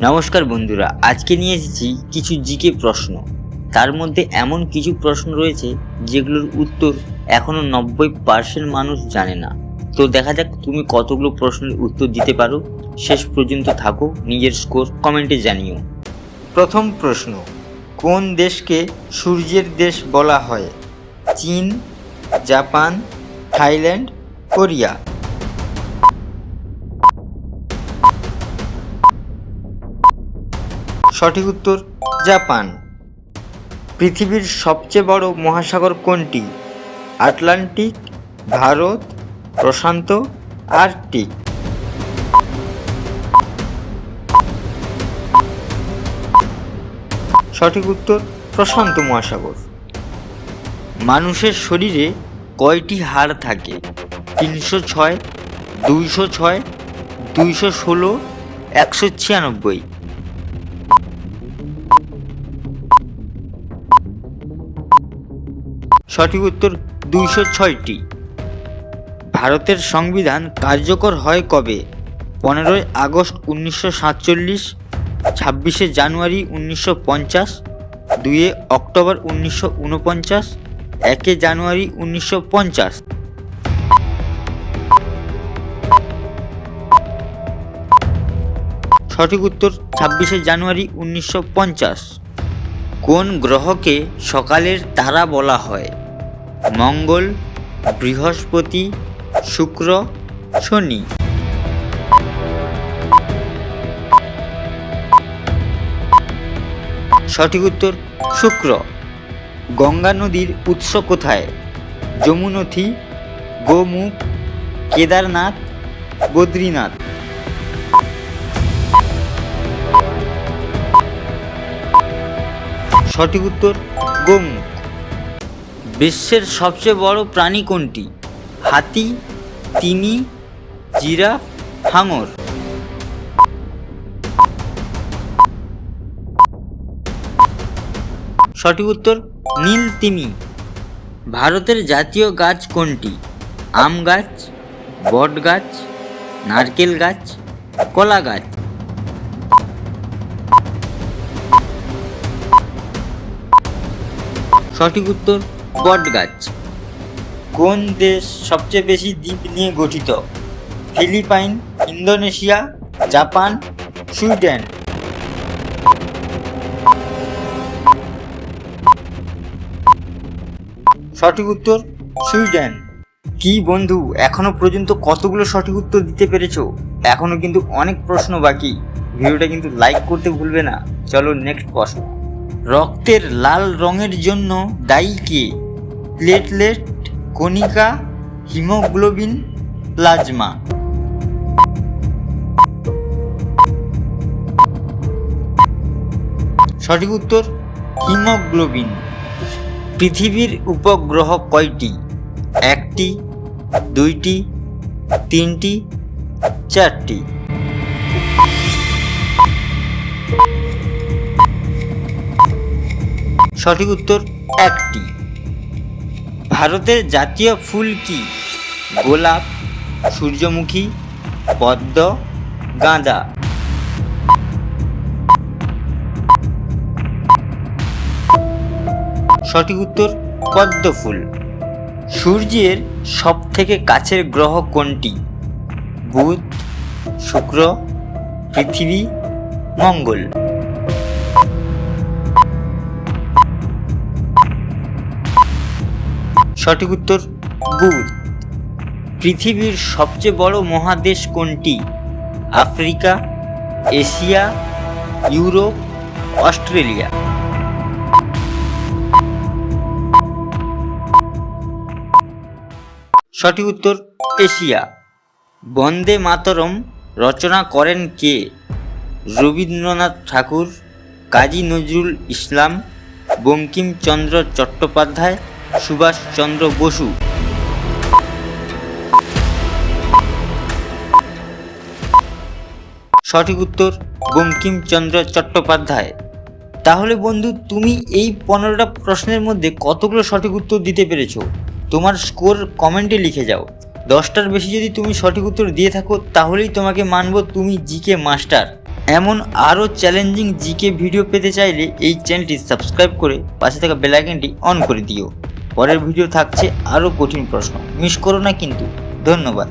নমস্কার বন্ধুরা, আজকে নিয়ে এসেছি কিছু জিকে প্রশ্ন। তার মধ্যে এমন কিছু প্রশ্ন রয়েছে যেগুলোর উত্তর এখনো 90% মানুষ জানে না। তো দেখা যাক তুমি কতগুলো প্রশ্নের উত্তর দিতে পারো। শেষ পর্যন্ত থাকো, নিজের স্কোর কমেন্টে জানিও। প্রথম প্রশ্ন, কোন দেশকে সূর্যের দেশ বলা হয়? চীন, জাপান, থাইল্যান্ড, কোরিয়া? সঠিক উত্তর জাপান। পৃথিবীর সবচেয়ে বড় মহাসাগর কোনটি? আটলান্টিক, ভারত, প্রশান্ত, আর্কটিক? সঠিক উত্তর প্রশান্ত মহাসাগর। মানুষের শরীরে কয়টি হাড় থাকে? 306, 206, 216, 196? সঠিক উত্তর 206টি। ভারতের সংবিধান কার্যকর হয় কবে? 15ই আগস্ট 1947, 26শে জানুয়ারি 1950, 2 অক্টোবর 1949, 1 জানুয়ারি 1950? সঠিক উত্তর 26শে জানুয়ারি 1950। কোন গ্রহকে সকালের তারা বলা হয়? মঙ্গল, বৃহস্পতি, শুক্র, শনি? সঠিক উত্তর শুক্র। গঙ্গা নদীর উৎস কোথায়? যমুনথি, গোমুখ, কেদারনাথ, বদ্রীনাথ? সঠিক উত্তর গোমুখ। বিশ্বের সবচেয়ে বড় প্রাণী কোনটি? হাতি, তিমি, জিরাফ, হাঙর? সঠিক উত্তর নীল তিমি। ভারতের জাতীয় গাছ কোনটি? আম গাছ, বট গাছ, নারকেল গাছ, কলা গাছ? সঠিক উত্তর বট গাছ। কোন দেশ সবচেয়ে বেশি দ্বীপ নিয়ে গঠিত? Philippines, Indonesia, Japan, Sweden? সঠিক উত্তর সুইডেন। কি বন্ধু, এখনো পর্যন্ত কতগুলো সঠিক উত্তর দিতে পেরেছো? এখনো কিন্তু অনেক প্রশ্ন বাকি। ভিডিওটা কিন্তু লাইক করতে ভুলবে না। চলো নেক্সট প্রশ্ন। রক্তের লাল রঙের জন্য দায়ী কে? প্লেটলেট, কণিকা, হিমোগ্লোবিন, প্লাজমা? সঠিক উত্তর হিমোগ্লোবিন। পৃথিবীর উপগ্রহ কয়টি? 1টি, 2টি, 3টি, 4টি? সঠিক উত্তর 1টি। ভারতের জাতীয় ফুল কি? গোলাপ, সূর্যমুখী, পদ্ম, গাঁদা? সঠিক উত্তর পদ্ম ফুল। সূর্যের সবথেকে কাছের গ্রহ কোনটি? বুধ, শুক্র, পৃথিবী, মঙ্গল? সঠিক উত্তর বুধ। পৃথিবীর সবচেয়ে বড় মহাদেশ কোনটি? Africa, Asia, Europe, Australia? সঠিক উত্তর এশিয়া। বন্দে মাতরম রচনা করেন কে? রবীন্দ্রনাথ ঠাকুর, কাজী নজরুল ইসলাম, বঙ্কিমচন্দ্র চট্টোপাধ্যায়, সুভাষচন্দ্র বসু? সঠিক উত্তর বঙ্কিমচন্দ্র চট্টোপাধ্যায়। তাহলে বন্ধু, তুমি এই 15টা প্রশ্নের মধ্যে কতগুলো সঠিক উত্তর দিতে পেরেছো? তোমার স্কোর কমেন্টে লিখে যাও। 10টার বেশি যদি তুমি সঠিক উত্তর দিয়ে থাকো তাহলেই তোমাকে মানব তুমি জিকে মাস্টার। এমন আরও চ্যালেঞ্জিং জিকে ভিডিও পেতে চাইলে এই চ্যানেলটি সাবস্ক্রাইব করে পাশে থাকা বেল আইকনটি অন করে দিও। পরের ভিডিও থাকছে আরও কঠিন প্রশ্ন, মিস করো না কিন্তু। ধন্যবাদ।